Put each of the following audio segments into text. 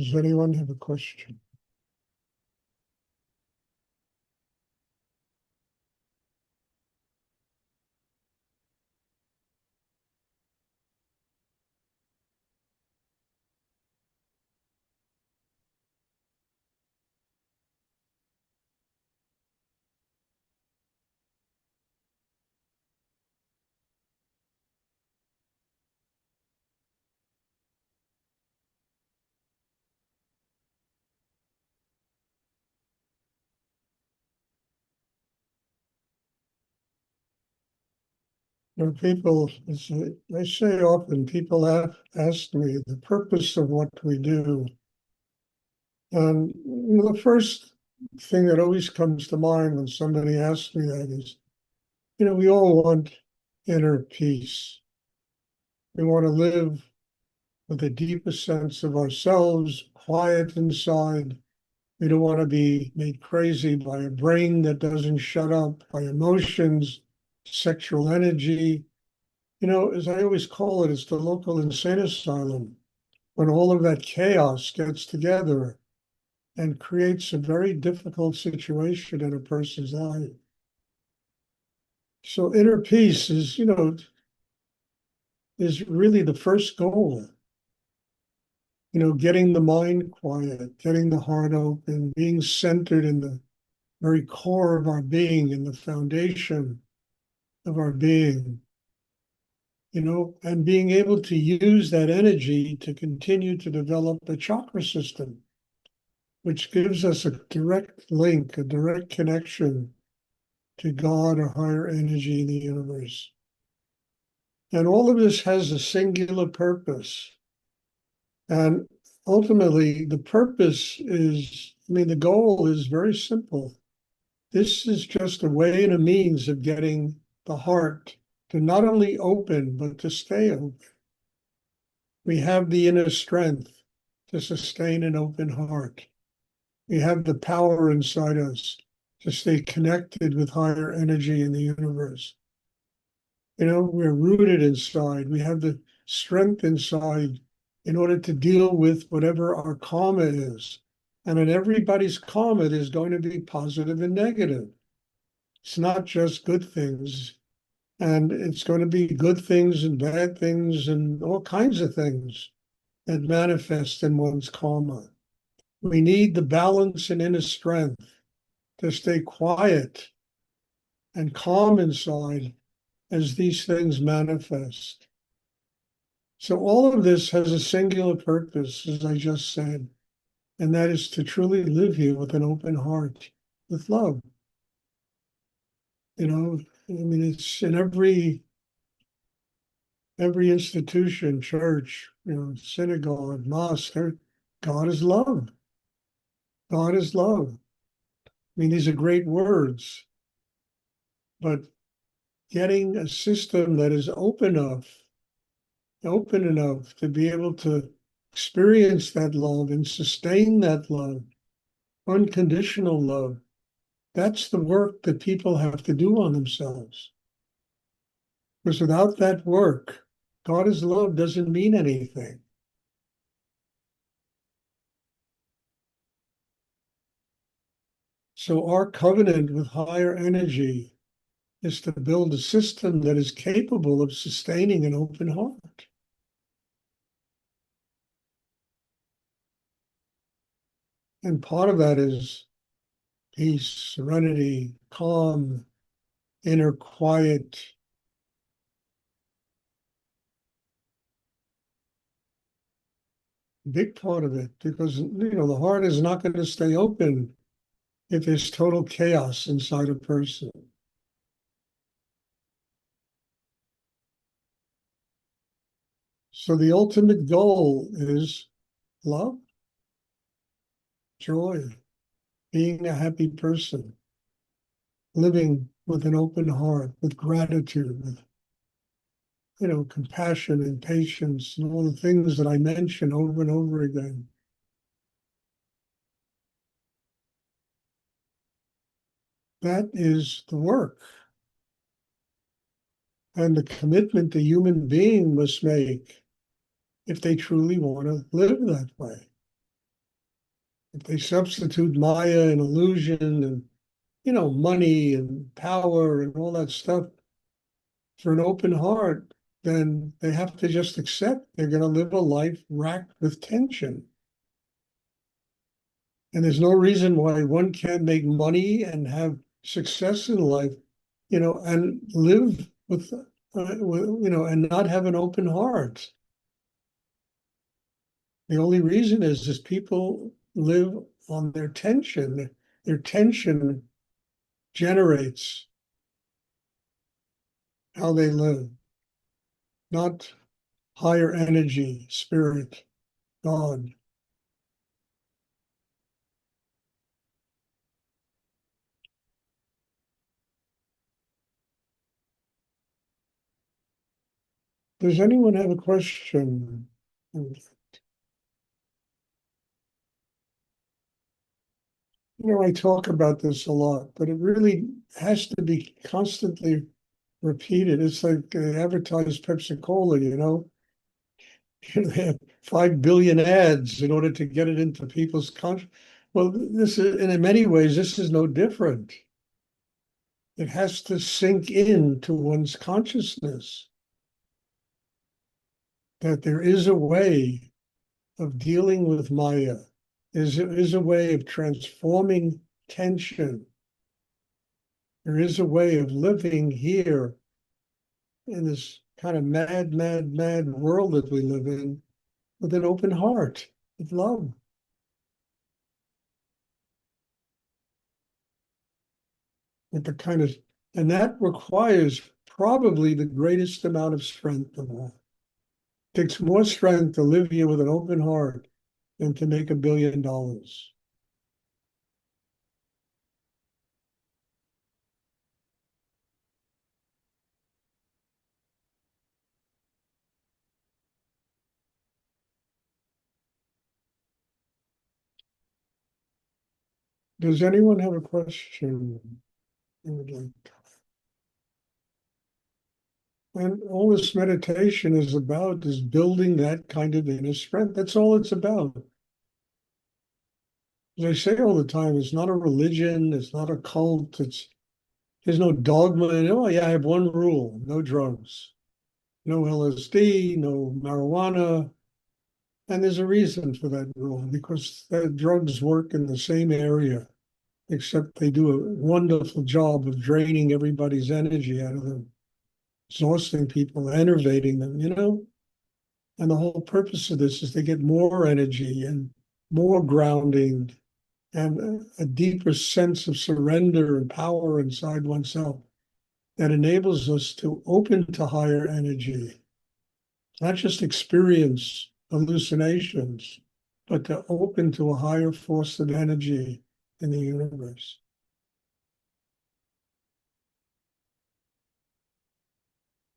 Does anyone have a question? People, they say often, people have asked me the purpose of what we do. And the first thing that always comes to mind when somebody asks me that is, we all want inner peace. We want to live with the deepest sense of ourselves, quiet inside. We don't want to be made crazy by a brain that doesn't shut up, by emotions, sexual energy. As I always call it, it's the local insane asylum when all of that chaos gets together and creates a very difficult situation in a person's life. So inner peace is really the first goal. Getting the mind quiet, getting the heart open, being centered in the very core of our being, in the foundation of our being, and being able to use that energy to continue to develop a chakra system, which gives us a direct link, a direct connection to God or higher energy in the universe. And all of this has a singular purpose. And ultimately, the purpose is, the goal is very simple. This is just a way and a means of getting the heart to not only open, but to stay open. We have the inner strength to sustain an open heart. We have the power inside us to stay connected with higher energy in the universe. We're rooted inside. We have the strength inside in order to deal with whatever our karma is. And in everybody's karma, there's going to be positive and negative. It's not just good things. And it's going to be good things and bad things and all kinds of things that manifest in one's karma. We need the balance and inner strength to stay quiet and calm inside as these things manifest. So all of this has a singular purpose, as I just said, and that is to truly live here with an open heart, with love. It's in every institution, church, synagogue, mosque, God is love. God is love. These are great words, but getting a system that is open enough to be able to experience that love and sustain that love, unconditional love, that's the work that people have to do on themselves. Because without that work, God is love doesn't mean anything. So our covenant with higher energy is to build a system that is capable of sustaining an open heart. And part of that is peace, serenity, calm, inner quiet. Big part of it, because the heart is not going to stay open if there's total chaos inside a person. So the ultimate goal is love, joy, being a happy person, living with an open heart, with gratitude, with compassion and patience and all the things that I mention over and over again. That is the work and the commitment the human being must make if they truly want to live that way. If they substitute Maya and illusion and, money and power and all that stuff for an open heart, then they have to just accept they're going to live a life racked with tension. And there's no reason why one can't make money and have success in life, and live and not have an open heart. The only reason is people live on their tension. Their tension generates how they live, not higher energy, spirit, God. Does anyone have a question? I talk about this a lot, but it really has to be constantly repeated. It's like advertise Pepsi Cola, they have 5 billion ads in order to get it into people's conscious. Well, this is, and in many ways, this is no different. It has to sink into one's consciousness that there is a way of dealing with Maya. There is a way of transforming tension. There is a way of living here in this kind of mad, mad, mad world that we live in with an open heart, with love. With the kind of, and that requires probably the greatest amount of strength of all. It takes more strength to live here with an open heart than to make $1 billion. Does anyone have a question they would like to? And all this meditation is about is building that kind of inner strength. That's all it's about. As I say all the time, it's not a religion, it's not a cult, there's no dogma. Oh yeah, I have one rule: no drugs, no LSD, no marijuana. And there's a reason for that rule, because the drugs work in the same area, except they do a wonderful job of draining everybody's energy out of them, exhausting people, enervating them. And the whole purpose of this is to get more energy and more grounding and a deeper sense of surrender and power inside oneself that enables us to open to higher energy, not just experience hallucinations, but to open to a higher force of energy in the universe.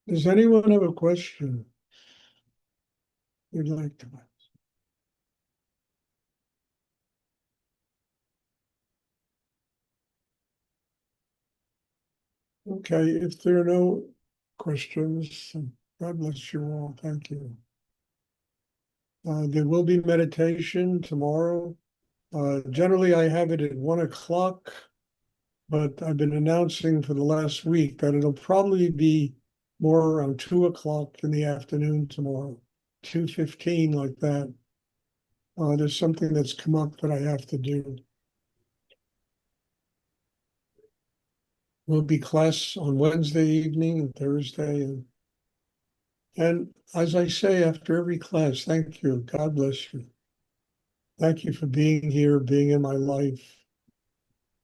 Does anyone have a question you'd like to ask? Okay, if there are no questions, God bless you all. Thank you. There will be meditation tomorrow. Generally, I have it at 1 o'clock, but I've been announcing for the last week that it'll probably be more around 2 o'clock in the afternoon tomorrow, 2:15, like that. There's something that's come up that I have to do. Will be class on Wednesday evening and Thursday. And as I say after every class, thank you. God bless you. Thank you for being here, being in my life,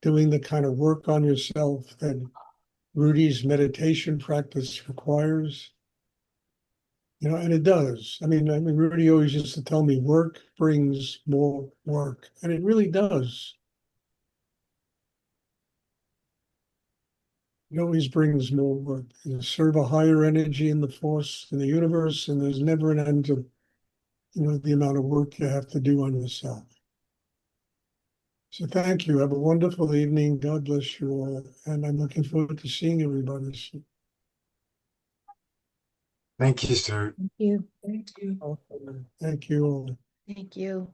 doing the kind of work on yourself that Rudy's meditation practice requires. And it does. I mean, Rudy always used to tell me work brings more work, and it really does. It always brings more work. You serve a higher energy in the force, in the universe, and there's never an end to, the amount of work you have to do on yourself. So thank you. Have a wonderful evening. God bless you all. And I'm looking forward to seeing everybody soon. Thank you, sir. Thank you. Thank you. Thank you all. Thank you.